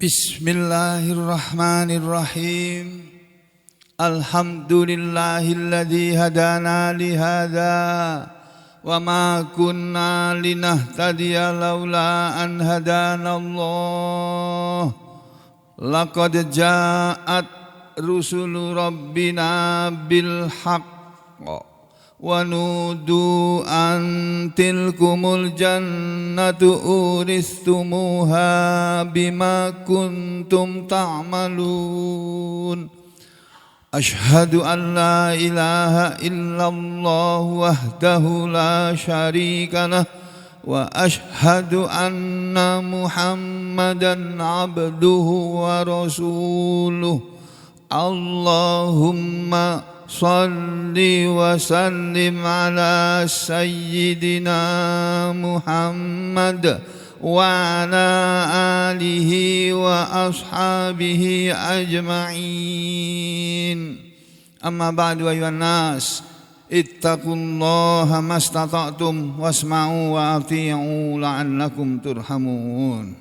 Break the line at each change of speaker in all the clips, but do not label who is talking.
Bismillahirrahmanirrahim. Alhamdulillahilladzi hadana lihada wa ma kunna linahtadiya laula an hadanallah. Laqad ja'at rusulu rabbina bil haqq wa nudu an tilkumul jannatu uristumuha bima kuntum ta'malun. Ashhadu an la ilaha illallah wahdahu la syarika lah wa ashhadu anna muhammadan abduhu wa rasuluh. Allahumma salli wa sallim ala sayyidina Muhammad wa ala alihi wa ashabihi ajma'in. Amma ba'du ayuhan nas, ittaqullaha mastata'tum wasma'u wa ati'u la'allakum turhamun.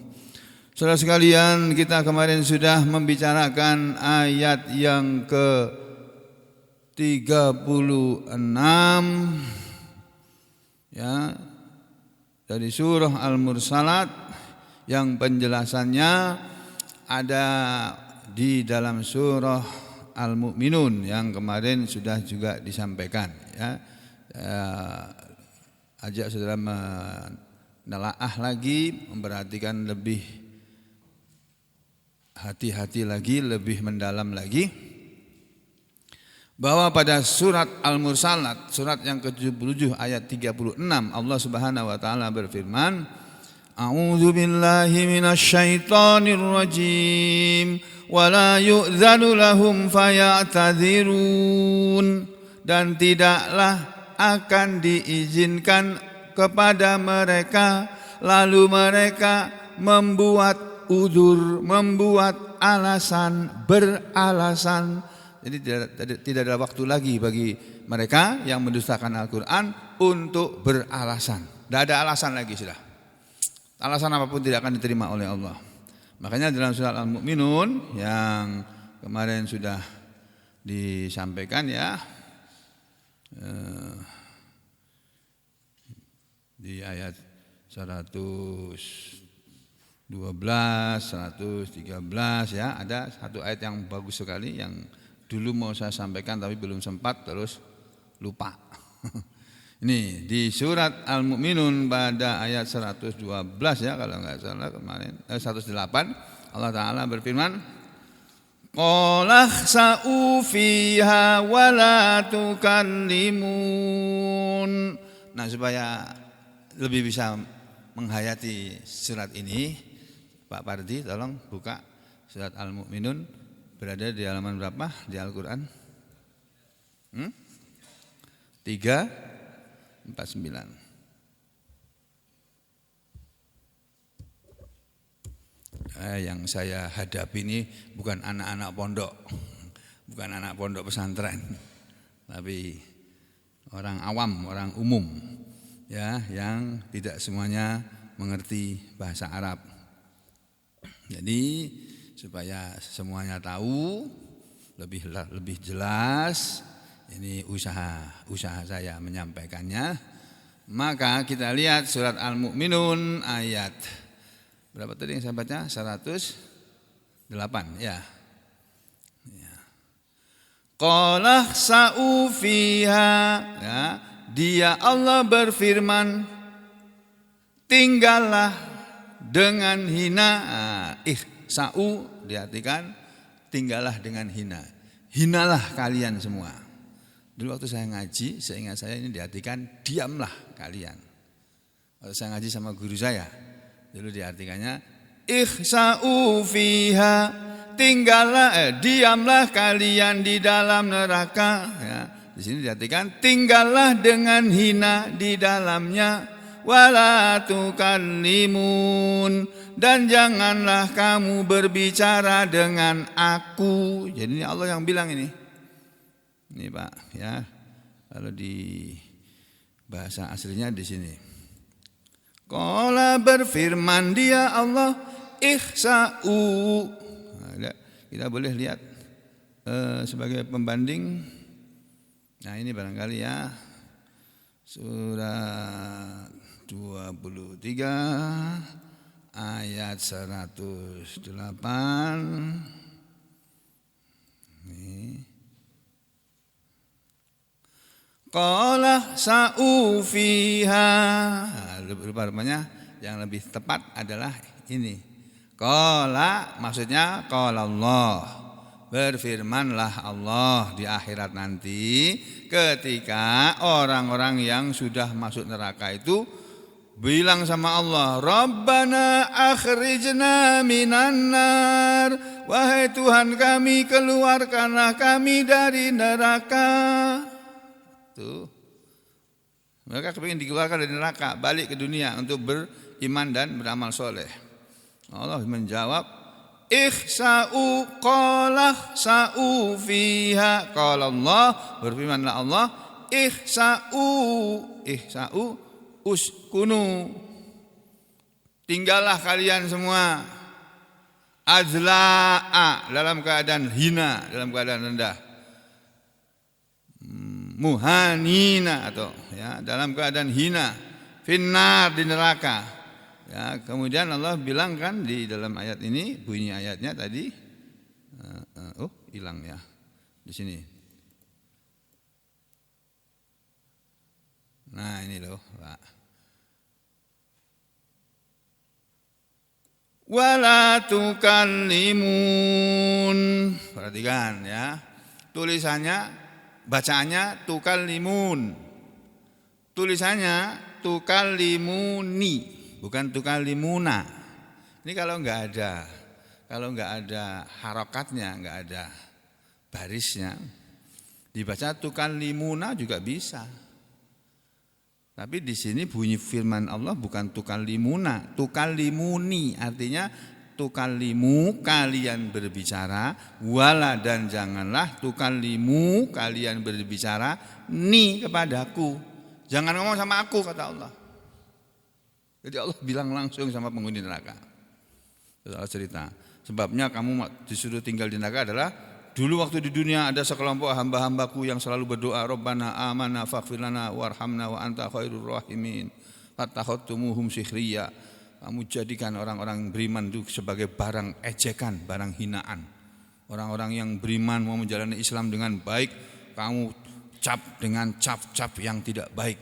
Saudara sekalian, kita kemarin sudah membicarakan ayat yang ke-36 ya, dari surah Al-Mursalat yang penjelasannya ada di dalam surah Al-Mu'minun yang kemarin sudah juga disampaikan ya. Ajak saudara menelaah lagi, memperhatikan lebih hati-hati lagi, lebih mendalam lagi, bahwa pada surat Al-Mursalat, surat yang ke-77 ayat 36, Allah Subhanahu wa taala berfirman, A'udzu billahi minasyaitonir rajim wa la yu'dzanu lahum faya'tadzirun, dan tidaklah akan diizinkan kepada mereka lalu mereka membuat udzur, membuat alasan, beralasan. Jadi tidak ada waktu lagi bagi mereka yang mendustakan Al-Quran untuk beralasan. Tidak ada alasan lagi sudah. Alasan apapun tidak akan diterima oleh Allah. Makanya dalam surat Al-Mu'minun yang kemarin sudah disampaikan ya, di ayat 112, 113 ya, ada satu ayat yang bagus sekali yang dulu mau saya sampaikan tapi belum sempat, terus lupa. Ini di surat Al-Mu'minun pada ayat 112 ya kalau enggak salah kemarin, 108 Allah Ta'ala berfirman, Qala khsa'u fiha wa la tukallimun. Nah, supaya lebih bisa menghayati surat ini, Pak Pardi tolong buka surat Al-Mu'minun, berada di halaman berapa di Al-Quran? 349. Yang saya hadapi ini bukan anak-anak pondok, bukan anak pondok pesantren, tapi orang awam, orang umum ya, yang tidak semuanya mengerti bahasa Arab. Jadi supaya semuanya tahu lebih jelas, ini usaha saya menyampaikannya. Maka kita lihat surat Al-Mu'minun ayat berapa tadi yang saya baca? 108 ya. Qala khsa'u fiha ya, dia Allah berfirman, tinggallah dengan hina. Ihsa'u diartikan tinggallah dengan hina. Hinalah kalian semua. Dulu waktu saya ngaji, seingat saya ini diartikan diamlah kalian. Waktu saya ngaji sama guru saya, dulu diartikannya ihsa'u fiha, tinggallah, diamlah kalian di dalam neraka ya. Di sini diartikan tinggallah dengan hina di dalamnya. Wala tukallimun, dan janganlah kamu berbicara dengan aku. Jadi ini Allah yang bilang ini Pak ya. Kalau di bahasa aslinya di sini. Qala berfirman dia Allah, ihsa'u. Nah, kita boleh lihat sebagai pembanding. Nah ini barangkali ya, surat 23 ayat 108. Qala sa'u fiha. Rupanya yang lebih tepat adalah ini. Qala maksudnya qala Allah. Berfirmanlah Allah di akhirat nanti ketika orang-orang yang sudah masuk neraka itu bilang sama Allah, Rabbana akhrijna minan nar. Wahai Tuhan kami, keluarkanlah kami dari neraka. Tuh. Mereka kepingin dikeluarkan dari neraka, balik ke dunia untuk beriman dan beramal soleh. Allah menjawab, ihsa'u qala sa'u fiha. Qala Allah, berfirmanlah Allah, ihsa'u uskunu, tinggallah kalian semua, adla'a, dalam keadaan hina, dalam keadaan rendah, muhanina, atau ya dalam keadaan hina, finnar, di neraka. Ya, kemudian Allah bilang kan di dalam ayat ini, bunyi ayatnya tadi, hilang ya di sini. Nah ini loh Pak. Wala tukallimun. Perhatikan ya. Tulisannya, bacaannya tukallimun. Tulisannya tukallimuni, bukan tukallimuna. Ini kalau enggak ada harokatnya, enggak ada barisnya, dibaca tukallimuna juga bisa. Tapi di sini bunyi firman Allah bukan tukallimuna, tukallimuni, artinya tukallimu, kalian berbicara, wala, dan janganlah tukallimu, kalian berbicara ni, kepadaku. Jangan ngomong sama aku, kata Allah. Jadi Allah bilang langsung sama penghuni neraka. Allah cerita, sebabnya kamu disuruh tinggal di neraka adalah dulu waktu di dunia ada sekelompok hamba-hambaku yang selalu berdoa, Rabbana amanna faghfir lana warhamna wa anta khairur rahimin. Fattakhadtumuhum sikhriya. Kamu jadikan orang-orang beriman itu sebagai barang ejekan, barang hinaan. Orang-orang yang beriman mau menjalani Islam dengan baik, kamu cap dengan cap-cap yang tidak baik.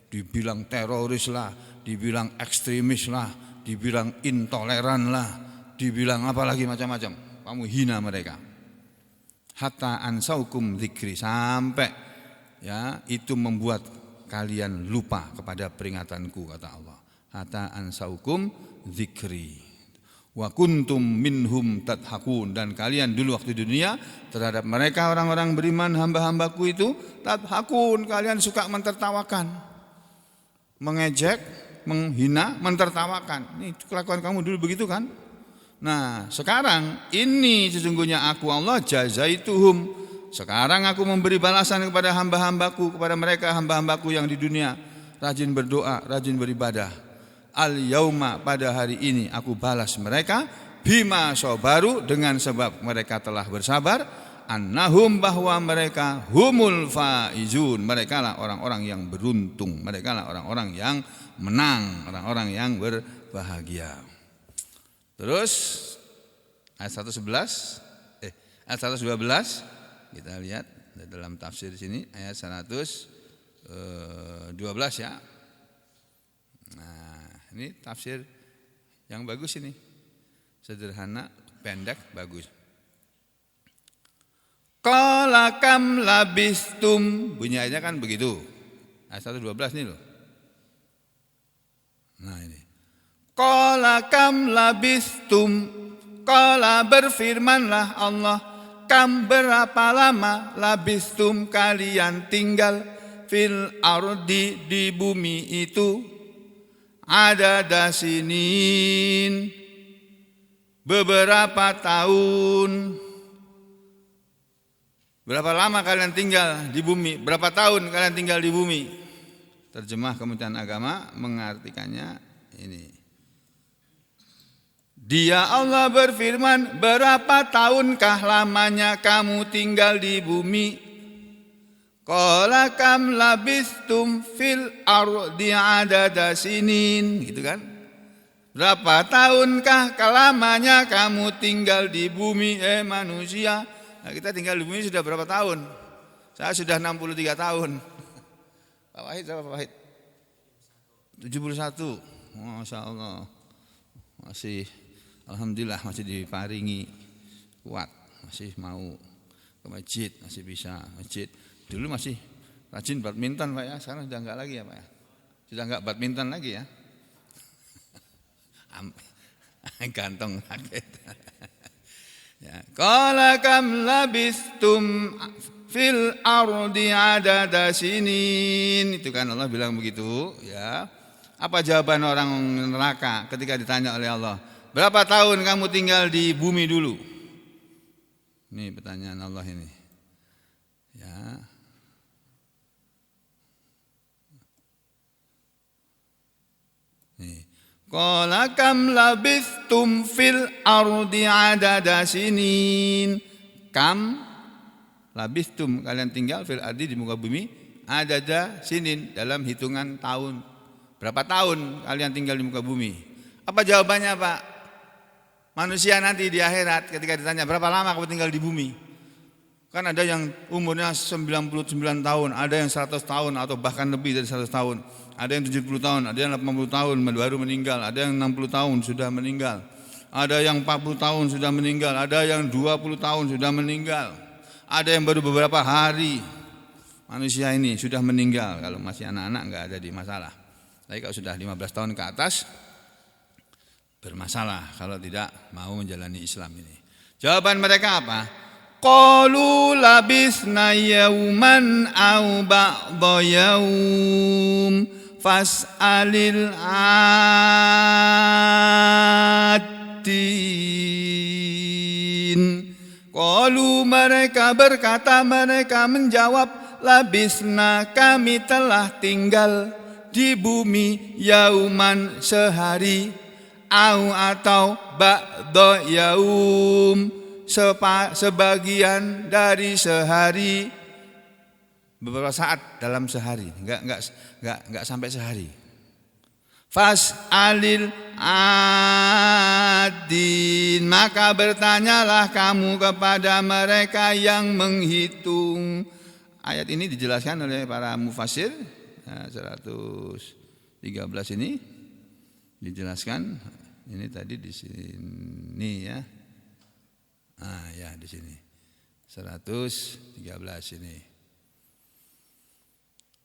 Dibilang teroris lah, dibilang ekstremis lah, dibilang intoleran lah, dibilang apalagi macam-macam. Kamu hina mereka. Hatta ansaukum dzikri, sampai ya itu membuat kalian lupa kepada peringatanku, kata Allah. Hatta ansaukum dzikri wa kuntum minhum tadhakun, dan kalian dulu waktu dunia terhadap mereka orang-orang beriman hamba-hambaku itu tadhakun, kalian suka mentertawakan, mengejek, menghina, mentertawakan. Ini kelakuan kamu dulu begitu kan? Nah sekarang ini sesungguhnya aku Allah jazaituhum, sekarang aku memberi balasan kepada hamba-hambaku, kepada mereka hamba-hambaku yang di dunia rajin berdoa, rajin beribadah. Al yauma, pada hari ini aku balas mereka bima sabaru, dengan sebab mereka telah bersabar, annahum, bahwa mereka humul faizun, mereka lah orang-orang yang beruntung, mereka lah orang-orang yang menang, orang-orang yang berbahagia. Terus ayat 111, ayat 112 kita lihat dalam tafsir sini ayat 112 ya. Nah, ini tafsir yang bagus ini. Sederhana, pendek, bagus. Qala kam labistum, bunyi ayatnya kan begitu. Ayat 112 nih loh. Nah ini. Qala kam labistum, qala, berfirmanlah Allah, kam, berapa lama, labistum, kalian tinggal, fil ardi, di bumi itu, ada dasinin, beberapa tahun. Berapa lama kalian tinggal di bumi? Berapa tahun kalian tinggal di bumi? Terjemah Kementerian Agama mengartikannya ini. Dia Allah berfirman, berapa tahunkah lamanya kamu tinggal di bumi? Qala kam labistum fil ardi adada sinin, gitu kan? Berapa tahunkah lamanya kamu tinggal di bumi, manusia? Nah, kita tinggal di bumi sudah berapa tahun? Saya sudah 63 tahun. Pak Wahid berapa Pak Wahid? 71. Masya Allah. Masih alhamdulillah masih diparingi kuat, masih mau ke masjid, masih bisa masjid. Dulu masih rajin badminton Pak ya, sekarang sudah enggak lagi ya Pak ya. Sudah enggak badminton lagi ya. Ganteng kaget. Ya, qala kam labistum fil ardi adada sinin. Itu kan Allah bilang begitu, ya. Apa jawaban orang neraka ketika ditanya oleh Allah? Berapa tahun kamu tinggal di bumi dulu? Ini pertanyaan Allah ini. Ya. Nih. Qala kam labistum fil ardi adada sinin. Kam labistum, kalian tinggal fil ardi di muka bumi adada sinin, dalam hitungan tahun. Berapa tahun kalian tinggal di muka bumi? Apa jawabannya Pak? Manusia nanti di akhirat ketika ditanya berapa lama kamu tinggal di bumi? Kan ada yang umurnya 99 tahun, ada yang 100 tahun atau bahkan lebih dari 100 tahun. Ada yang 70 tahun, ada yang 80 tahun baru meninggal, ada yang 60 tahun sudah meninggal. Ada yang 40 tahun sudah meninggal, ada yang 20 tahun sudah meninggal. Ada yang baru beberapa hari. Manusia ini sudah meninggal, kalau masih anak-anak enggak ada di masalah. Tapi kalau sudah 15 tahun ke atas bermasalah kalau tidak mau menjalani Islam ini. Jawaban mereka apa? Qalu labisna yauman aw ba'dha yaum fas'alil atin. Qalu, mereka berkata, mereka menjawab, labisna, kami telah tinggal di bumi yauman, sehari, au atau ba'dha yaum, sebagian dari sehari, beberapa saat dalam sehari, enggak sampai sehari. Fas'alil adin, maka bertanyalah kamu kepada mereka yang menghitung. Ayat ini dijelaskan oleh para mufassir, 113 ini dijelaskan. Ini tadi di sini ya. Ya di sini 113 ini.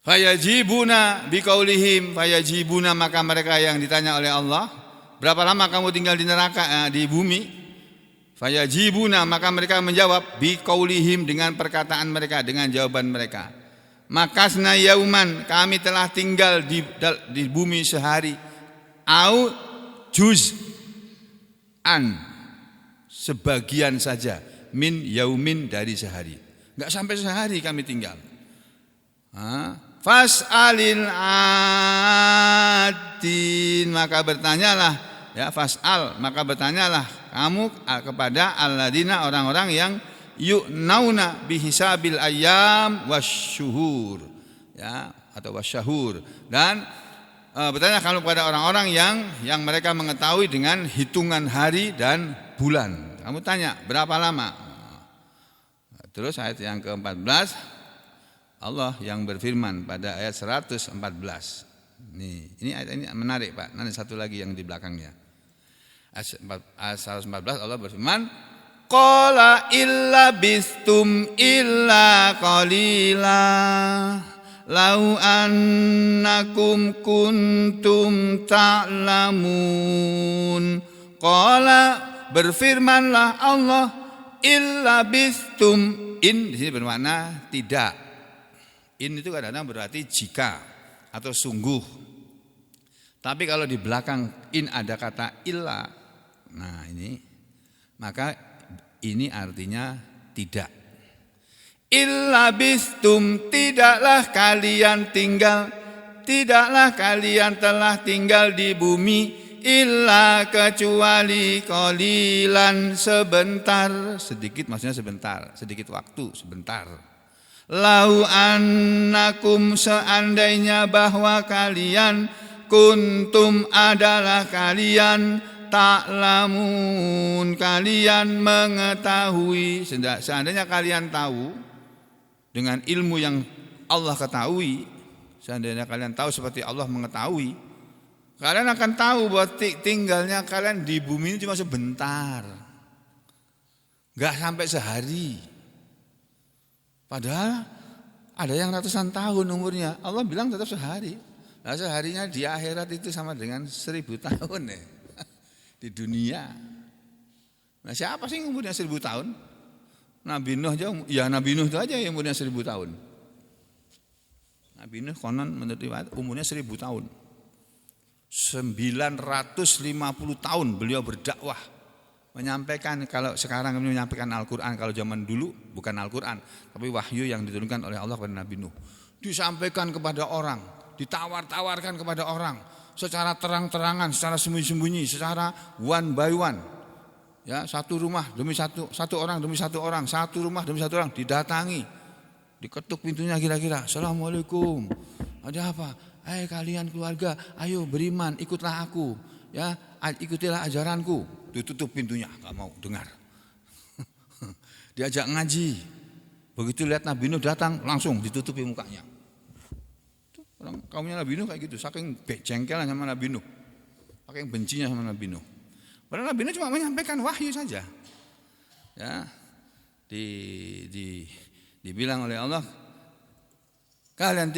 Fayajibuna biqaulihim, fayajibuna, maka mereka yang ditanya oleh Allah, berapa lama kamu tinggal di neraka, di bumi? Fayajibuna, maka mereka menjawab biqaulihim, dengan perkataan mereka, dengan jawaban mereka. Makasna yauman, kami telah tinggal di bumi sehari, au juz'an, sebagian saja, min yaumin, dari sehari. Enggak sampai sehari kami tinggal. Fas'alil atin, maka bertanyalah, ya fas'al, maka bertanyalah kamu kepada alladzina, orang-orang yang yu'nauna bihisabil ayyam wasyuhur, ya, atau wasyahur, dan bertanya kalau kepada orang-orang yang mereka mengetahui dengan hitungan hari dan bulan. Kamu tanya berapa lama? Terus ayat yang ke-14, Allah yang berfirman pada ayat 114. Ini ayat ini menarik Pak. Nanti satu lagi yang di belakangnya. Ayat 114 Allah berfirman, qala illa bistum illa qalila lau annakum kuntum ta'lamun. Qala, berfirmanlah Allah, illa bistum, in di sini bermakna tidak. In itu kadang-kadang berarti jika atau sungguh. Tapi kalau di belakang in ada kata illa, nah ini, maka ini artinya tidak. Illa bistum, tidaklah kalian telah tinggal di bumi, illa kecuali qalilan sebentar, sedikit maksudnya sebentar, sedikit waktu, sebentar. Lau annakum seandainya bahwa kalian kuntum adalah kalian ta'lamun kalian mengetahui, seandainya kalian tahu dengan ilmu yang Allah ketahui, seandainya kalian tahu seperti Allah mengetahui, kalian akan tahu bahwa tinggalnya kalian di bumi ini cuma sebentar, gak sampai sehari. Padahal ada yang ratusan tahun umurnya, Allah bilang tetap sehari. Nah seharinya di akhirat itu sama dengan 1000 tahun ya. Di dunia. Nah siapa sih yang umurnya 1000 tahun? Nabi Nuh aja, ya Nabi Nuh itu aja yang umurnya 1000 tahun. Nabi Nuh konon menurut riwayat umurnya 1000 tahun. 950 tahun beliau berdakwah, menyampaikan, kalau sekarang kami menyampaikan Al-Quran, kalau zaman dulu bukan Al-Quran, tapi wahyu yang diturunkan oleh Allah kepada Nabi Nuh. Disampaikan kepada orang, ditawar-tawarkan kepada orang, secara terang-terangan, secara sembunyi-sembunyi, secara one by one. Ya, satu rumah demi satu orang demi satu orang, satu rumah demi satu orang didatangi. Diketuk pintunya kira-kira, "Assalamualaikum. Ada apa? Kalian keluarga, ayo beriman, ikutlah aku. Ya, ikutilah ajaranku." Ditutup pintunya, enggak mau dengar. Diajak ngaji. Begitu lihat Nabi Nuh datang, langsung ditutupi mukanya. Orang kaumnya Nabi Nuh kayak gitu, saking jengkelnya sama Nabi Nuh, saking bencinya sama Nabi Nuh. Padahal Nabi Nuh cuma menyampaikan wahyu saja. Ya, dibilang oleh Allah, kalian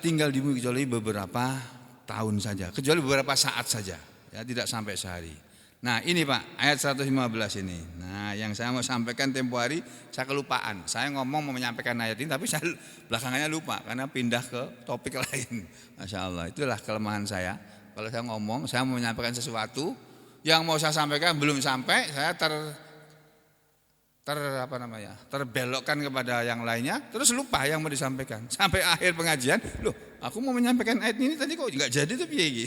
tinggal di bumi kecuali beberapa tahun saja, kecuali beberapa saat saja, ya tidak sampai sehari. Nah ini Pak, ayat 115 ini. Nah yang saya mau sampaikan tempo hari, saya kelupaan. Saya ngomong mau menyampaikan ayat ini, tapi saya belakangannya lupa karena pindah ke topik lain. Masya Allah, itulah kelemahan saya. Kalau saya ngomong, saya mau menyampaikan sesuatu, yang mau saya sampaikan belum sampai, saya terbelokkan kepada yang lainnya, terus lupa yang mau disampaikan. Sampai akhir pengajian, loh aku mau menyampaikan ayat ini tadi kok enggak jadi tuh piye iki.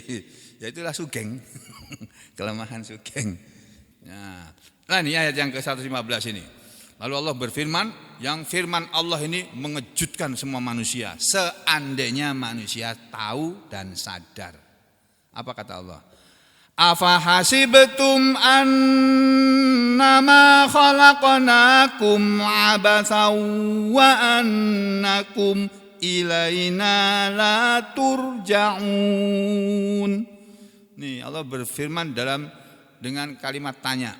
Ya itulah sugeng. Kelemahan sugeng. Nah ini ayat yang ke-115 ini. Lalu Allah berfirman, yang firman Allah ini mengejutkan semua manusia, seandainya manusia tahu dan sadar. Apa kata Allah? Afa hasibtum annama khalaqnakum abatsaw wa annakum ilaina la turja'un. Nih Allah berfirman dengan kalimat tanya.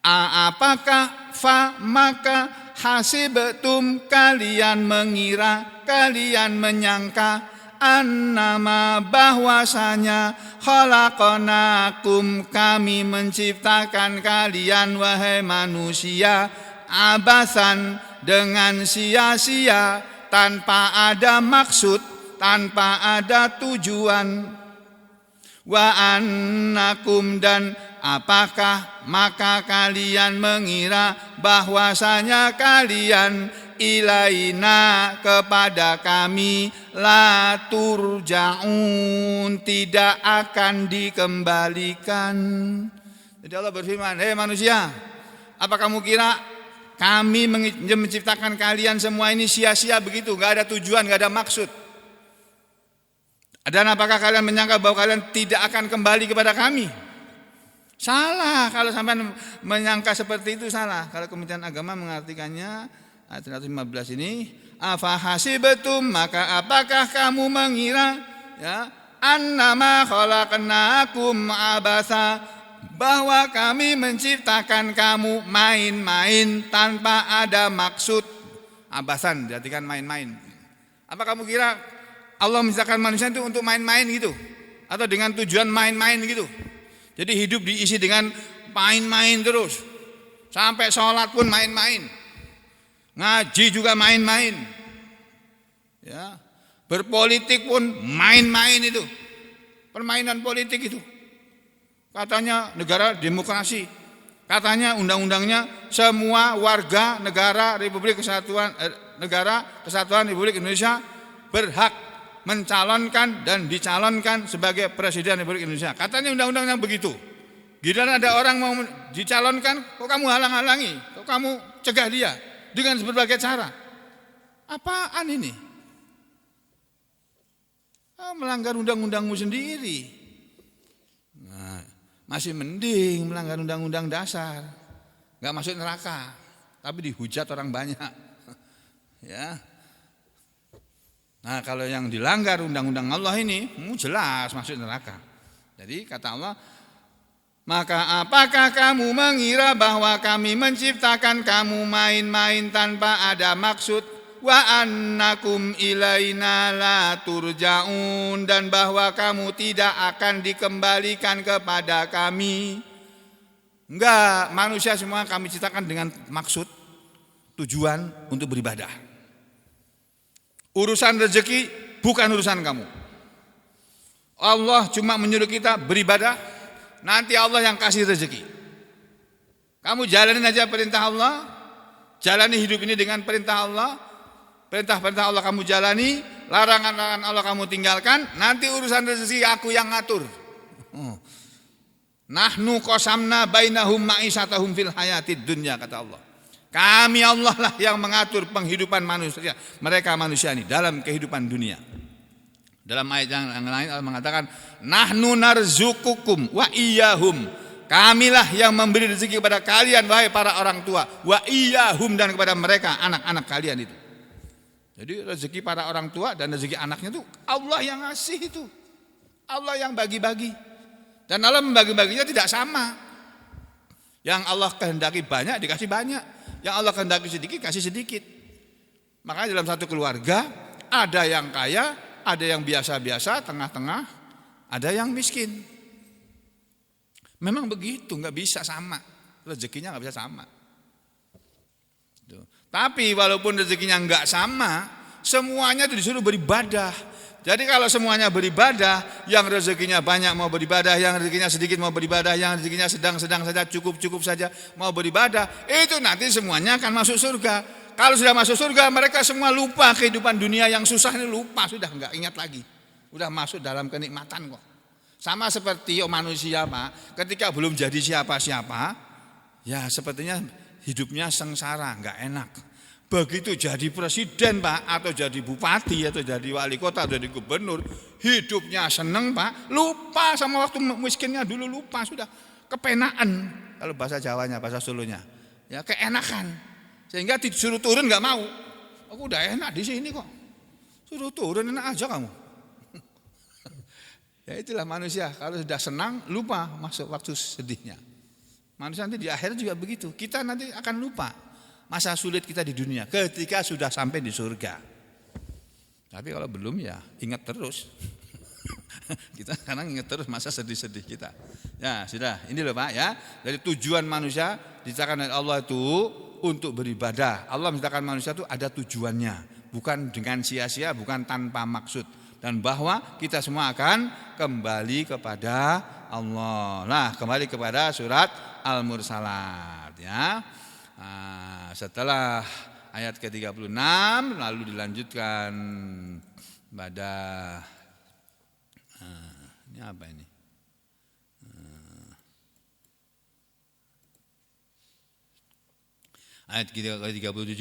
Apakah maka hasibtum kalian mengira, kalian menyangka, annama bahwasanya khalaqnakum kami menciptakan kalian wahai manusia abasan dengan sia-sia, tanpa ada maksud, tanpa ada tujuan. Wa annakum dan apakah maka kalian mengira bahwasanya kalian ilaina kepada kami la turja'un tidak akan dikembalikan. Jadi Allah berfirman, hei manusia, apa kamu kira kami menciptakan kalian semua ini sia-sia begitu, gak ada tujuan, gak ada maksud? Dan apakah kalian menyangka bahwa kalian tidak akan kembali kepada kami? Salah, kalau sampai menyangka seperti itu salah. Kalau Kementerian Agama mengartikannya ayat 115 ini, afa hasibtum maka apakah kamu mengira, ya, annama khalaqnakum abasa, bahwa kami menciptakan kamu main-main tanpa ada maksud. Abasan diartikan main-main. Apa kamu kira Allah menciptakan manusia itu untuk main-main gitu, atau dengan tujuan main-main gitu? Jadi hidup diisi dengan main-main terus, sampai sholat pun main-main, ngaji juga main-main, ya, berpolitik pun main-main itu, permainan politik itu. Katanya negara demokrasi, katanya undang-undangnya semua warga negara Republik Kesatuan Republik Indonesia berhak mencalonkan dan dicalonkan sebagai Presiden Republik Indonesia. Katanya undang-undangnya begitu. Giliran ada orang mau dicalonkan, kok kamu halang-halangi, kok kamu cegah dia dengan berbagai cara. Apaan ini? Melanggar undang-undangmu sendiri. Nah, masih mending melanggar undang-undang dasar, nggak masuk neraka, tapi dihujat orang banyak. Ya. Nah, kalau yang dilanggar undang-undang Allah ini, jelas masuk neraka. Jadi kata Allah, maka apakah kamu mengira bahwa kami menciptakan kamu main-main tanpa ada maksud? Wa annakum ilaina la turja'un, dan bahwa kamu tidak akan dikembalikan kepada kami. Enggak, manusia semua kami ciptakan dengan maksud, tujuan untuk beribadah. Urusan rezeki bukan urusan kamu. Allah cuma menyuruh kita beribadah, nanti Allah yang kasih rezeki. Kamu jalanin aja perintah Allah, jalani hidup ini dengan perintah Allah. Perintah-perintah Allah kamu jalani, larangan-larangan Allah kamu tinggalkan, nanti urusan rezeki aku yang ngatur. Nahnu qasamna bainahum ma'isatahum fil hayatid dunya, kata Allah. Kami Allah lah yang mengatur penghidupan manusia, mereka manusia ini dalam kehidupan dunia. Dalam ayat yang lain Allah mengatakan, nahnu narzukukum wa iyyahum. Kamilah yang memberi rezeki kepada kalian wahai para orang tua, wa iyyahum, dan kepada mereka anak-anak kalian itu. Jadi rezeki para orang tua dan rezeki anaknya itu Allah yang ngasih itu. Allah yang bagi-bagi. Dan Allah membagi-baginya tidak sama. Yang Allah kehendaki banyak dikasih banyak, yang Allah kehendaki sedikit kasih sedikit. Makanya dalam satu keluarga ada yang kaya, ada yang biasa-biasa, tengah-tengah, ada yang miskin. Memang begitu, nggak bisa sama, rezekinya nggak bisa sama. Tapi walaupun rezekinya nggak sama, semuanya itu disuruh beribadah. Jadi kalau semuanya beribadah, yang rezekinya banyak mau beribadah, yang rezekinya sedikit mau beribadah, yang rezekinya sedang-sedang saja, cukup-cukup saja mau beribadah, itu nanti semuanya akan masuk surga. Kalau sudah masuk surga, mereka semua lupa kehidupan dunia yang susah ini, lupa, sudah nggak ingat lagi. Udah masuk dalam kenikmatan kok. Sama seperti manusia, Pak, ketika belum jadi siapa-siapa, ya sepertinya hidupnya sengsara, nggak enak. Begitu jadi presiden, Pak, atau jadi bupati, atau jadi wali kota, atau jadi gubernur, hidupnya seneng, Pak, lupa sama waktu miskinnya dulu, lupa, sudah kepenaan, kalau bahasa Jawanya, bahasa Solonya, ya keenakan, sehingga disuruh turun nggak mau. Aku udah enak di sini kok, suruh turun enak aja kamu. Ya itulah manusia, kalau sudah senang lupa masuk waktu sedihnya. Manusia nanti di akhir juga begitu, kita nanti akan lupa masa sulit kita di dunia ketika sudah sampai di surga. Tapi kalau belum ya ingat terus. Kita kadang ingat terus masa sedih-sedih kita. Ya sudah, ini loh Pak ya. Dari tujuan manusia diciptakan oleh Allah itu untuk beribadah. Allah menciptakan manusia itu ada tujuannya, bukan dengan sia-sia, bukan tanpa maksud. Dan bahwa kita semua akan kembali kepada Allah. Nah, kembali kepada surat Al-Mursalat ya. Nah, setelah ayat ke-36 lalu dilanjutkan pada ini apa ini? Ayat ke-37,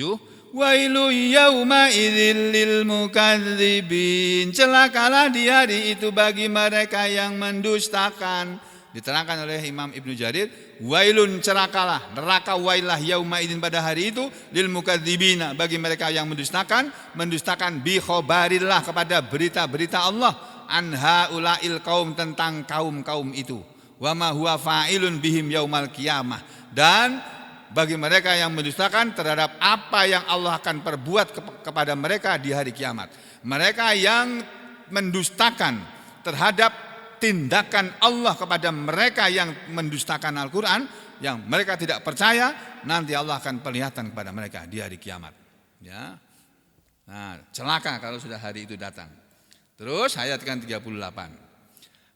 wailu yauma idzil lil mukadzibin. Celakalah di hari itu bagi mereka yang mendustakan. Diterangkan oleh Imam Ibnu Jarir, wailun, celakalah, neraka wailah yauma idzin pada hari itu lil mukadzibina, bagi mereka yang mendustakan bi khobarillah, kepada berita-berita Allah, anha ulail kaum, tentang kaum-kaum itu, wa ma huwa fa'ilun bihim yaumal qiyamah, dan bagi mereka yang mendustakan terhadap apa yang Allah akan perbuat kepada mereka di hari kiamat. Mereka yang mendustakan terhadap tindakan Allah kepada mereka yang mendustakan Al-Quran, yang mereka tidak percaya, nanti Allah akan perlihatkan kepada mereka di hari kiamat. Ya. Nah, celaka kalau sudah hari itu datang. Terus ayat kan 38.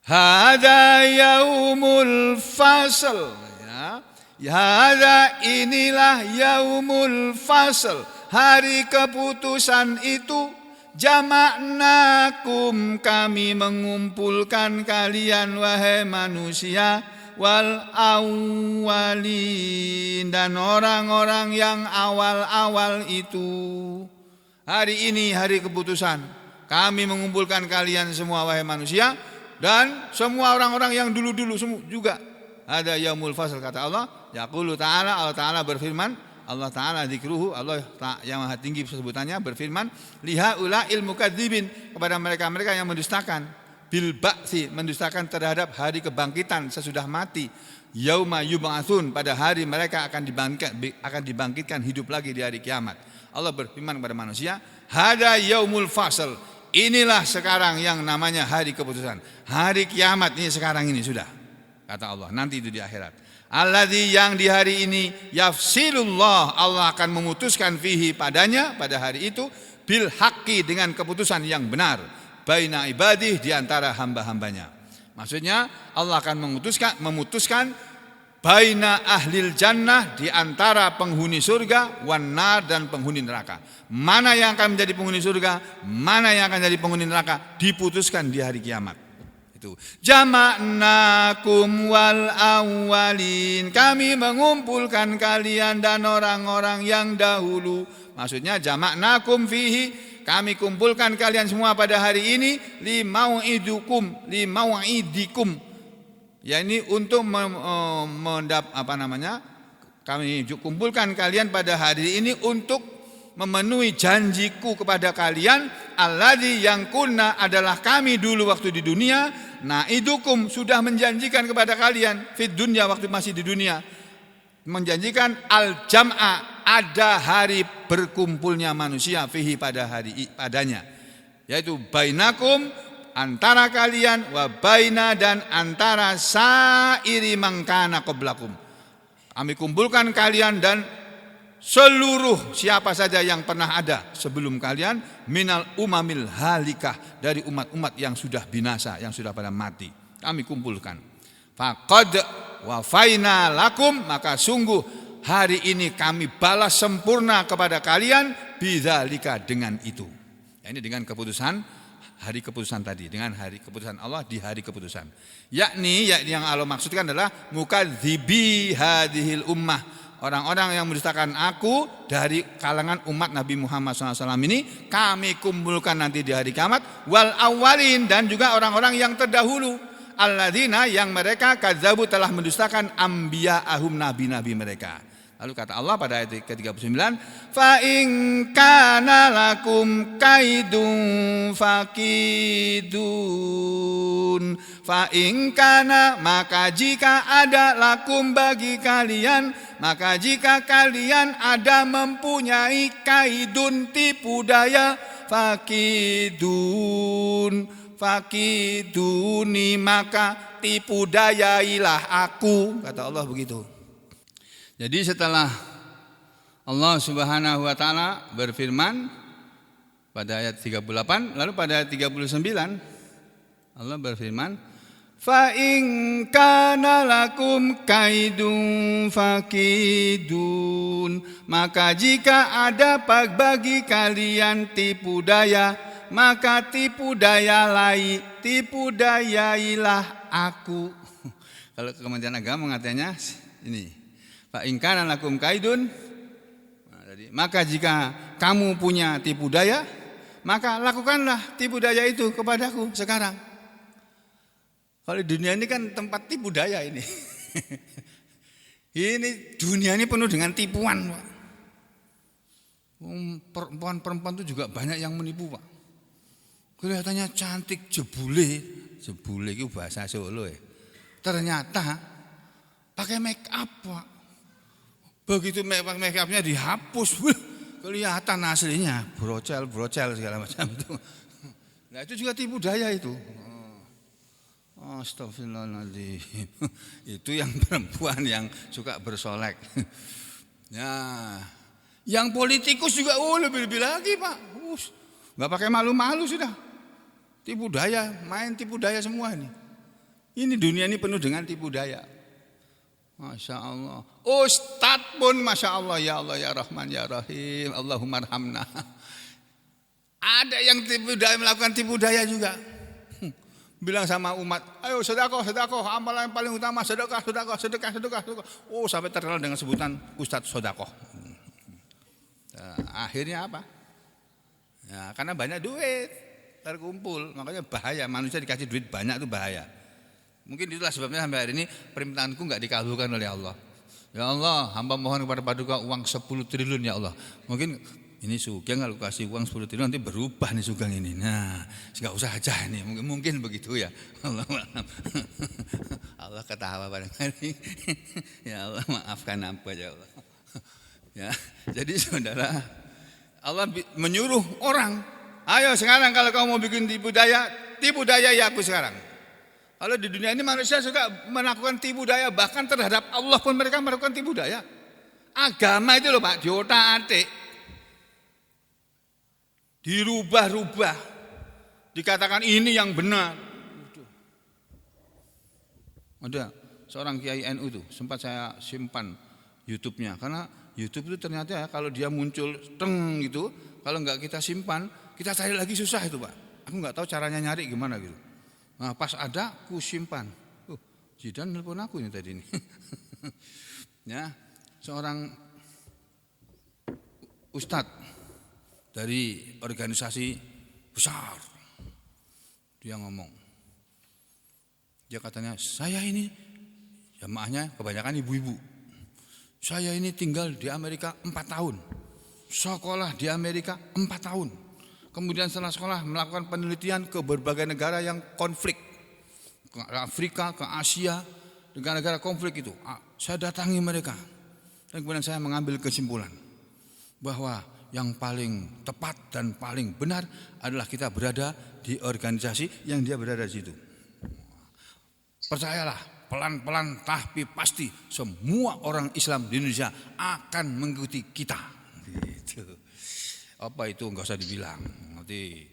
Hada yaumul fasl, ya. Hada, inilah yaumul fasl, hari keputusan itu. jama'nakum, kami mengumpulkan kalian wahai manusia, wal awwalin, dan orang-orang yang awal-awal itu. Hari ini hari keputusan, kami mengumpulkan kalian semua wahai manusia, dan semua orang-orang yang dulu-dulu semua juga. Ada yaumul fasl, kata Allah. Yaqulu ta'ala, Allah Ta'ala berfirman, Allah Ta'ala dzikruhu, Allah yang maha tinggi sebutannya berfirman, liha ula ilmu kadzibin, kepada mereka-mereka yang mendustakan, bil ba'si, mendustakan terhadap hari kebangkitan sesudah mati, yauma yub'atsun, pada hari mereka akan dibangkitkan hidup lagi di hari kiamat. Allah berfirman kepada manusia, hada yaumul fasl, inilah sekarang yang namanya hari keputusan, hari kiamat ini sekarang ini sudah, kata Allah, nanti itu di akhirat. Alladzi, yang di hari ini, yafsilullah, Allah akan memutuskan fihi, padanya, pada hari itu, bil haqqi, dengan keputusan yang benar, baina ibadih, di antara hamba-hambanya. Maksudnya Allah akan memutuskan baina ahlil jannah, di antara penghuni surga, wan nar, dan penghuni neraka. Mana yang akan menjadi penghuni surga, mana yang akan menjadi penghuni neraka, diputuskan di hari kiamat. Jama'nakum wal awwalin, kami mengumpulkan kalian dan orang-orang yang dahulu. Maksudnya jama'nakum fihi, kami kumpulkan kalian semua pada hari ini, limau'idikum, ya ini untuk kami kumpulkan kalian pada hari ini untuk memenuhi janjiku kepada kalian, alladzi, yang kunna, adalah kami dulu waktu di dunia, na'idukum, sudah menjanjikan kepada kalian, fid dunya, waktu masih di dunia, menjanjikan al-jam'a, ada hari berkumpulnya manusia, fihi, pada hari padanya, yaitu bainakum, antara kalian, wa baina, dan antara sairi mangkana qablakum, kami kumpulkan kalian dan seluruh siapa saja yang pernah ada sebelum kalian, minal umamil halikah, dari umat-umat yang sudah binasa, yang sudah pada mati, kami kumpulkan. Faqad wafaina lakum, maka sungguh hari ini kami balas sempurna kepada kalian, bidzalika, dengan itu. Ya, ini dengan keputusan hari keputusan tadi, dengan hari keputusan Allah di hari keputusan. Yakni yang Allah maksudkan adalah mukadzibi hadhil ummah, orang-orang yang mendustakan aku dari kalangan umat Nabi Muhammad SAW ini, kami kumpulkan nanti di hari kiamat, wal awwalin, dan juga orang-orang yang terdahulu, alladzina, yang mereka kadzabu, telah mendustakan anbiya'ahum, nabi-nabi mereka. Lalu kata Allah pada ayat ke-39, fa in kana lakum kaidun fakidun, fa in kana, maka jika ada, lakum, bagi kalian, maka jika kalian ada mempunyai kaidun, tipu daya, fakiduni, maka tipu dayailah aku, kata Allah begitu. Jadi setelah Allah Subhanahu wa taala berfirman pada ayat 38, lalu pada ayat 39 Allah berfirman, fa in kana lakum kaidun fakidun, maka jika ada bagi kalian tipu daya, maka tipu dayailah aku. Kalau Kementerian Agama mengatakannya ini, fa in kana lakum kaidun, maka jika kamu punya tipu daya, maka lakukanlah tipu daya itu kepadaku sekarang. Kalau dunia ini kan tempat tipu daya ini. Ini dunia ini penuh dengan tipuan, Pak. Perempuan-perempuan itu juga banyak yang menipu, Pak. Kelihatannya cantik, jebule itu bahasa Solo ya. Ternyata pakai make up, Pak. Begitu make upnya dihapus, kelihatan aslinya brocel segala macam itu. Nah itu juga tipu daya itu. Astagfirullahaladzim. Itu yang perempuan yang suka bersolek. Nah, yang politikus juga lebih-lebih lagi, Pak. Nggak pakai malu-malu sudah. Tipu daya, main tipu daya semua ini. Ini dunia ini penuh dengan tipu daya. Masya Allah. Ustadz pun Masya Allah, ya Allah ya Rahman ya Rahim, Allahumma arhamna. Ada yang tipu daya, melakukan tipu daya juga. Bilang sama umat, ayo sedekah, amalan yang paling utama sedekah. Oh, sampai terkenal dengan sebutan Ustadz Sedekah. Nah, akhirnya apa? Ya, karena banyak duit terkumpul, makanya bahaya. Manusia dikasih duit banyak itu bahaya. Mungkin itulah sebabnya sampai hari ini permintaanku enggak dikabulkan oleh Allah. Ya Allah, hamba mohon kepada Paduka uang 10 triliun ya Allah. Mungkin ini Sugeng kalau kasih uang 10 triliun nanti berubah nih Sugeng ini. Nah, enggak usah aja ini. Mungkin begitu ya. Allah Allah ketawa barangkali. Ya Allah maafkan apa ya Allah. Ya, jadi saudara, Allah menyuruh orang, ayo sekarang kalau kamu mau bikin tipu daya ya aku sekarang. Kalau di dunia ini manusia suka melakukan tipu daya, bahkan terhadap Allah pun mereka melakukan tipu daya. Agama itu loh Pak, diotak-atik, dirubah-rubah, dikatakan ini yang benar. Ada seorang kiai NU itu sempat saya simpan YouTube-nya, karena YouTube itu ternyata ya, kalau dia muncul teng gitu, kalau enggak kita simpan, kita cari lagi susah itu Pak. Aku enggak tahu caranya nyari gimana gitu. Nah, pas ada aku simpan. Jidan nelpon aku ini tadi ini. Ya, seorang ustadz dari organisasi besar. Dia ngomong. Dia katanya, "Saya ini jamaahnya kebanyakan ibu-ibu. Saya ini tinggal di Amerika 4 tahun. Sekolah di Amerika 4 tahun. Kemudian setelah sekolah melakukan penelitian ke berbagai negara yang konflik. Ke Afrika, ke Asia, negara-negara konflik itu. Saya datangi mereka. Dan kemudian saya mengambil kesimpulan bahwa yang paling tepat dan paling benar adalah kita berada di organisasi yang dia berada di situ. Percayalah. Pelan-pelan tapi pasti semua orang Islam di Indonesia akan mengikuti kita. Gitu. Apa itu enggak usah dibilang. Nanti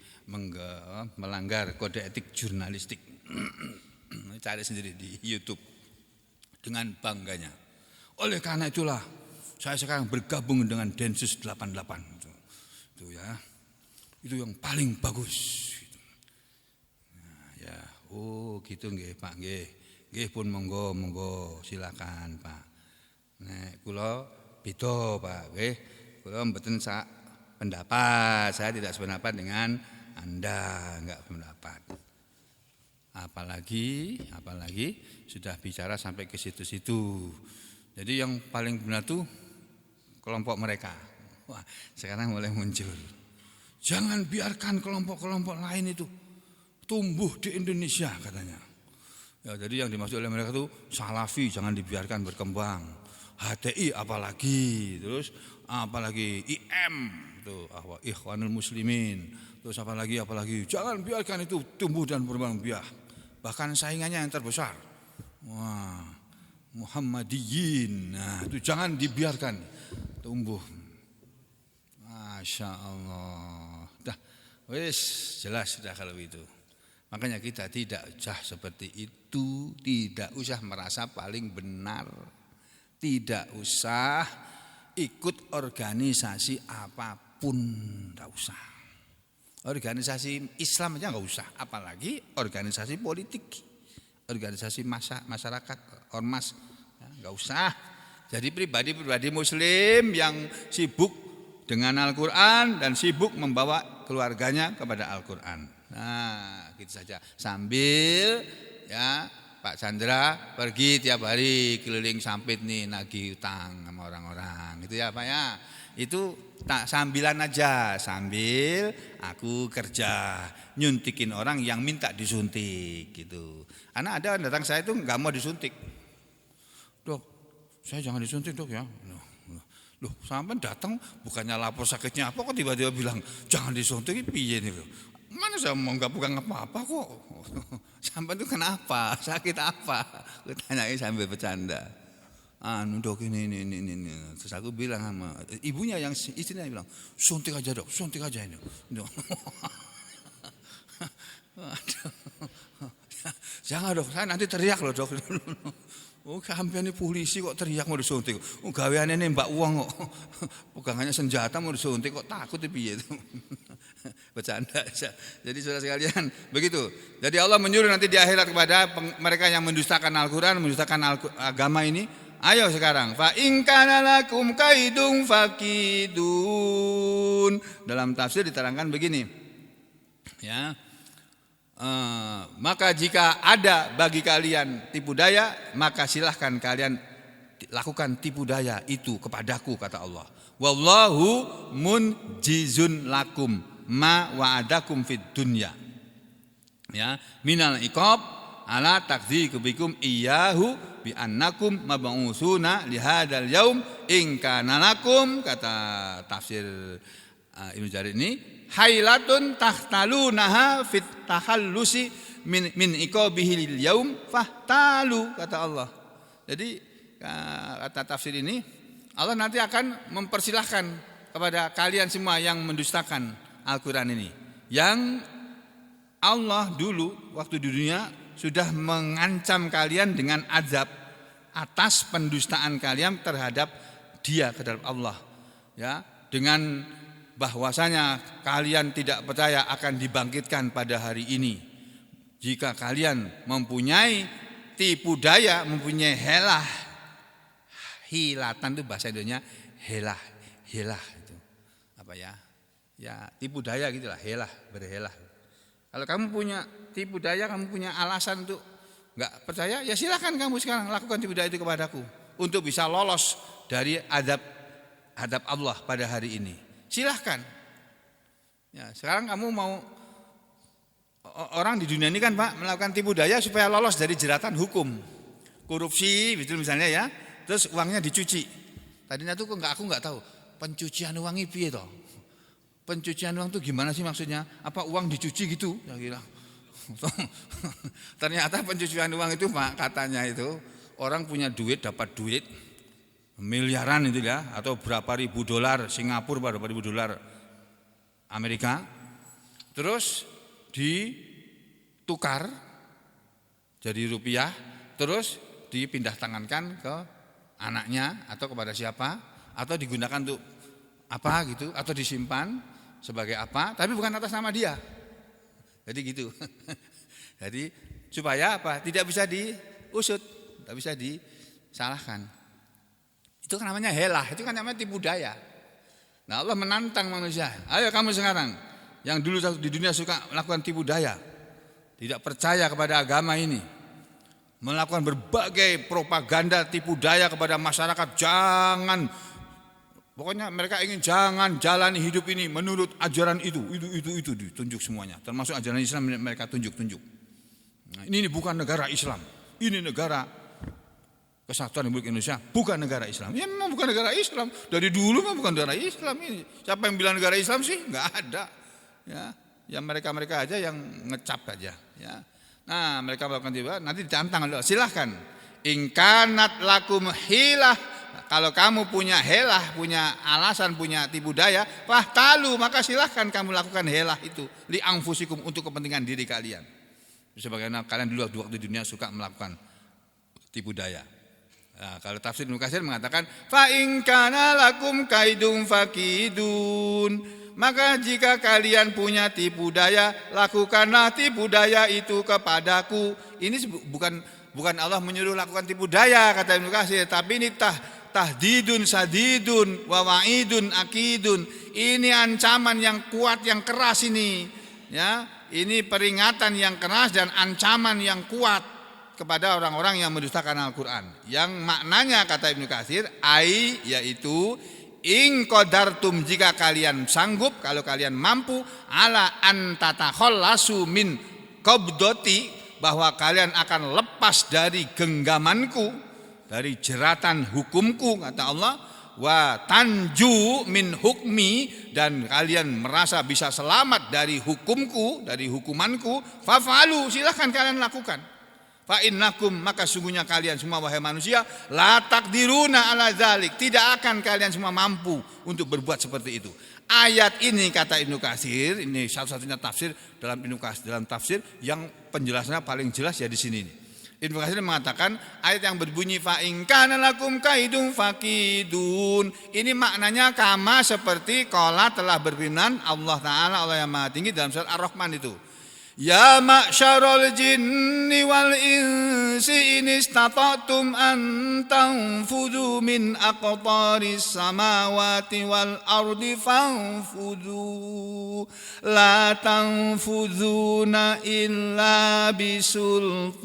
melanggar kode etik jurnalistik. Cari sendiri di YouTube dengan bangganya. Oleh karena itulah saya sekarang bergabung dengan Densus 88 itu ya. Itu yang paling bagus gitu. Nah, ya, oh gitu nggih Pak nggih. Nggih pun monggo silakan Pak. Nek kula beda Pak nggih. Kula mboten sak pendapat. Saya tidak sependapat dengan Anda, enggak pendapat. Apalagi sudah bicara sampai ke situ-situ. Jadi yang paling benar tuh kelompok mereka. Wah, sekarang mulai muncul. Jangan biarkan kelompok-kelompok lain itu tumbuh di Indonesia katanya. Ya, jadi yang dimaksud oleh mereka itu Salafi jangan dibiarkan berkembang, HTI apalagi, terus apalagi IM itu Ikhwanul Muslimin, terus apalagi jangan biarkan itu tumbuh dan berkembang biak. Bahkan saingannya yang terbesar, wah Muhammadiyin, nah itu jangan dibiarkan tumbuh. Masya Allah, dah, wis jelas sudah kalau itu. Makanya kita tidak usah seperti itu, tidak usah merasa paling benar, tidak usah ikut organisasi apapun, tidak usah. Organisasi Islam aja nggak usah, apalagi organisasi politik, organisasi masyarakat, ormas, ya, nggak usah. Jadi pribadi-pribadi Muslim yang sibuk dengan Al-Quran dan sibuk membawa keluarganya kepada Al-Quran. Nah, gitu saja. Sambil ya Pak Chandra pergi tiap hari keliling Sampit nih nagih utang sama orang-orang. Gitu ya Pak ya. Itu tak sambilan aja, sambil aku kerja nyuntikin orang yang minta disuntik gitu. Karena ada yang datang saya itu nggak mau disuntik. Dok, saya jangan disuntik dok ya. Loh, sampai datang bukannya lapor sakitnya apa kok tiba-tiba bilang jangan disuntik, piye nih loh. Mana saya mau nggak bukan apa-apa kok. Sampai itu kenapa? Sakit apa? Aku tanyain sambil bercanda. Dok ini. Terus aku bilang sama ibunya yang istrinya bilang, suntik aja dok, suntik aja ini. Jangan dok, saya nanti teriak loh dok. Oh, sampeyan polisi kok teriak mau disuntik. Oh, gaweane nembak wong kok. Pegangannya senjata mau disuntik kok takut piye itu. Bercanda aja. Jadi saudara sekalian, begitu. Jadi Allah menyuruh nanti di akhirat kepada mereka yang mendustakan Al-Qur'an, mendustakan agama ini, ayo sekarang, fa in kana lakum kaidun fakidun. Dalam tafsir diterangkan begini. Ya. Maka jika ada bagi kalian tipu daya, maka silahkan kalian lakukan tipu daya itu kepadaku, kata Allah. Wallahu munjizun lakum ma wa'adakum fid dunya. Ya, minal iqab ala takdzibikum iyyahu bi annakum mab'utsuna li hadzal yaum in kana lakum, kata tafsir Ibnu Jarir ini, hailatun tahtalunaha fit tahallusi min iqabihi lil yaum fahtalu, kata Allah. Jadi kata tafsir ini, Allah nanti akan mempersilahkan kepada kalian semua yang mendustakan Al-Qur'an ini, yang Allah dulu waktu di dunia sudah mengancam kalian dengan azab atas pendustaan kalian terhadap Dia, terhadap Allah, ya, dengan bahwasanya kalian tidak percaya akan dibangkitkan pada hari ini. Jika kalian mempunyai tipu daya, mempunyai helah, hilatan itu bahasa Indonesia helah itu apa ya? Ya tipu daya gitulah, helah, berhelah. Kalau kamu punya tipu daya, kamu punya alasan untuk nggak percaya, ya silakan kamu sekarang lakukan tipu daya itu kepadaku untuk bisa lolos dari adab Allah pada hari ini. Silahkan. Ya, sekarang kamu mau, orang di dunia ini kan Pak melakukan tipu daya supaya lolos dari jeratan hukum, korupsi, gitu misalnya ya. Terus uangnya dicuci. Tadinya tuh aku nggak tahu pencucian uang piye toh. Pencucian uang itu gimana sih maksudnya? Apa uang dicuci gitu? Ya kira. Ternyata pencucian uang itu Pak, katanya itu orang punya duit, dapat duit miliaran itu ya, atau berapa ribu dolar Singapura, berapa ribu dolar Amerika, terus ditukar jadi rupiah, terus dipindah tangankan ke anaknya atau kepada siapa, atau digunakan untuk apa gitu, atau disimpan sebagai apa, tapi bukan atas nama dia. Jadi gitu. Jadi supaya apa? Tidak bisa diusut, tidak bisa disalahkan. Itu kan namanya helah, itu kan namanya tipu daya. Nah Allah menantang manusia, ayo kamu sekarang yang dulu di dunia suka melakukan tipu daya, tidak percaya kepada agama ini, melakukan berbagai propaganda tipu daya kepada masyarakat, jangan, pokoknya mereka ingin jangan jalani hidup ini menurut ajaran itu ditunjuk semuanya, termasuk ajaran Islam mereka tunjuk. Nah, ini bukan negara Islam, ini negara Kesatuan Republik Indonesia, bukan negara Islam. Ya memang bukan negara Islam. Dari dulu memang bukan negara Islam ini. Siapa yang bilang negara Islam sih? Enggak ada. Ya mereka aja yang ngecap aja. Ya. Nah mereka melakukan tiba, nanti ditantang. Silahkan. Ingkanat lakum hilah. Kalau kamu punya helah, punya alasan, punya tipu daya, fahtalu, maka silahkan kamu lakukan helah itu li anfusikum, untuk kepentingan diri kalian. Sebagaimana kalian dulu waktu di dunia suka melakukan tipu daya. Nah, kalau tafsir Ibnu Katsir mengatakan fa in kana lakum kaidun fakidun, maka jika kalian punya tipu daya, lakukanlah tipu daya itu kepadaku. Ini bukan Allah menyuruh lakukan tipu daya, kata Ibnu Katsir, tapi ini tahdidun sadidun wa wa'idun akidun. Ini ancaman yang kuat, yang keras ini. Ya, ini peringatan yang keras dan ancaman yang kuat kepada orang-orang yang mendustakan Al-Qur'an. Yang maknanya kata Ibnu Katsir, yaitu in qadartum, jika kalian sanggup, kalau kalian mampu, ala an tatakhallasu min qabdati, bahwa kalian akan lepas dari genggamanku, dari jeratan hukumku, kata Allah, wa tanju min hukmi, dan kalian merasa bisa selamat dari hukumku, dari hukumanku, faf'alu, silahkan kalian lakukan. Fa innakum, maka sungguhnya kalian semua wahai manusia, la taqdiruna ala dzalik, tidak akan kalian semua mampu untuk berbuat seperti itu. Ayat ini kata Ibnu Katsir, ini satu-satunya tafsir dalam Ibnu Katsir, dalam tafsir yang penjelasannya paling jelas ya di sini. Ibnu Katsir mengatakan ayat yang berbunyi fa in kana lakum kaidun fakidun. Ini maknanya kama seperti qala telah berfirman Allah Ta'ala, Allah yang Maha Tinggi dalam surat Ar-Rahman itu. Ya ma'syarul jinni wal insi in istata'tum an tanfudhu min aqtaris samawati wal ardi fanfudhu la tanfudhuna illa bisultan.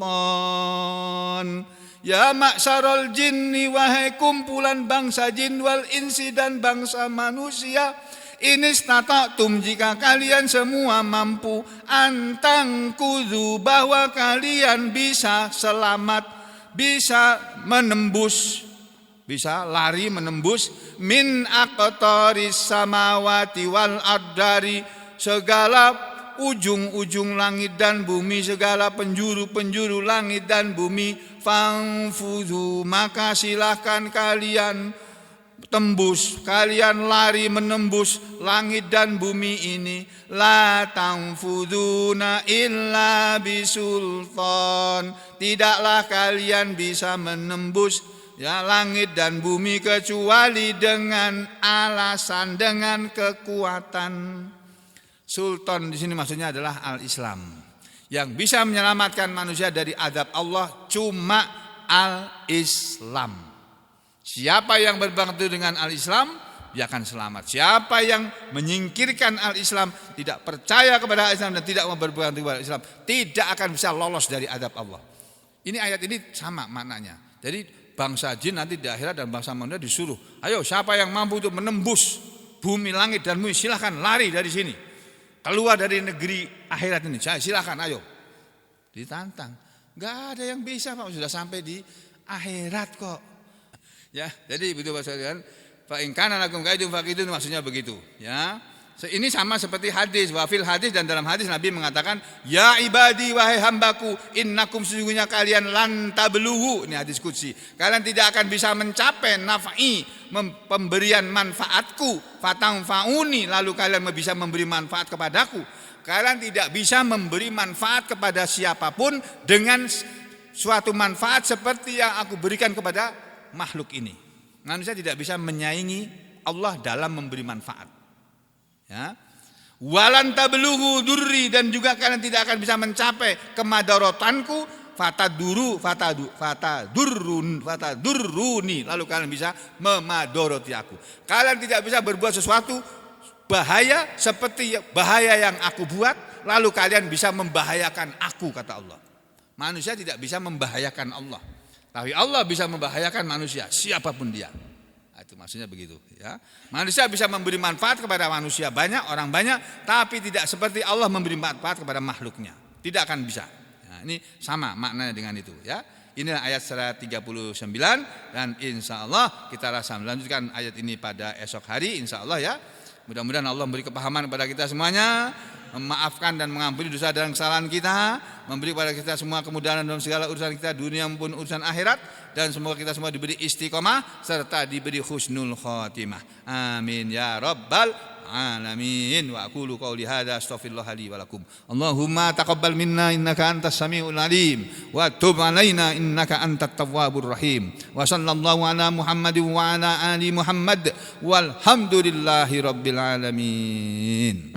Ya ma'syarul jinni, wahai kumpulan bangsa jin, wal insi dan bangsa manusia, ini istata'tum, jika kalian semua mampu, antang kudu, bahwa kalian bisa selamat, bisa menembus, bisa lari menembus, min aqtaris samawati wal ard, dari segala ujung-ujung langit dan bumi, segala penjuru-penjuru langit dan bumi, fangfudhu, maka silahkan kalian tembus, kalian lari menembus langit dan bumi ini. La tanfuduna illa bisultan, tidaklah kalian bisa menembus ya langit dan bumi kecuali dengan alasan, dengan kekuatan. Sultan di sini maksudnya adalah al-Islam. Yang bisa menyelamatkan manusia dari azab Allah cuma al-Islam. Siapa yang berbakti dengan al-Islam, dia akan selamat. Siapa yang menyingkirkan al-Islam, tidak percaya kepada al-Islam dan tidak mau berbakti kepada al-Islam, tidak akan bisa lolos dari azab Allah. Ini ayat ini sama maknanya. Jadi bangsa jin nanti di akhirat dan bangsa manusia disuruh, ayo siapa yang mampu untuk menembus bumi, langit dan bumi, silahkan lari dari sini, keluar dari negeri akhirat ini, silahkan ayo. Ditantang. Gak ada yang bisa Pak, sudah sampai di akhirat kok. Ya, jadi begitu Pak sekalian, fa in kana lakum kaidun fakidun, maksudnya begitu, ya. Ini sama seperti hadis, wafil hadis, dan dalam hadis Nabi mengatakan, ya ibadi, wahai hambaku, innakum, sesungguhnya kalian lan tablughu, ini hadis qudsi, kalian tidak akan bisa mencapai naf'i, pemberian manfaatku, fatanfa'uni, lalu kalian bisa memberi manfaat kepadaku. Kalian tidak bisa memberi manfaat kepada siapapun dengan suatu manfaat seperti yang aku berikan kepada makhluk ini. Manusia tidak bisa menyaingi Allah dalam memberi manfaat. Ya. Walan tablughu durri, dan juga kalian tidak akan bisa mencapai kemadaratanku, fatadurruni, lalu kalian bisa memadoroti aku. Kalian tidak bisa berbuat sesuatu bahaya seperti bahaya yang aku buat, lalu kalian bisa membahayakan aku, kata Allah. Manusia tidak bisa membahayakan Allah, tapi Allah bisa membahayakan manusia, siapapun dia. Itu maksudnya begitu, ya. Manusia bisa memberi manfaat kepada manusia banyak, orang banyak, tapi tidak seperti Allah memberi manfaat kepada makhluknya. Tidak akan bisa. Nah, ini sama maknanya dengan itu, ya. Inilah ayat 139, dan insya Allah kita rasa melanjutkan ayat ini pada esok hari, insya Allah, ya. Mudah-mudahan Allah memberi kepahaman kepada kita semuanya, memaafkan dan mengampuni dosa dan kesalahan kita, memberi kepada kita semua kemudahan dalam segala urusan kita, dunia maupun urusan akhirat, dan semoga kita semua diberi istiqomah serta diberi husnul khotimah. Amin ya rabbal alamin. Wa aqulu qouli hadza astaghfirullah li wa lakum. Allahumma taqabbal minna innaka antas samiul alim wa tub alaina innaka antat tawwabur rahim. Wa sallallahu ala Muhammadin wa ala ali Muhammad walhamdulillahi rabbil alamin.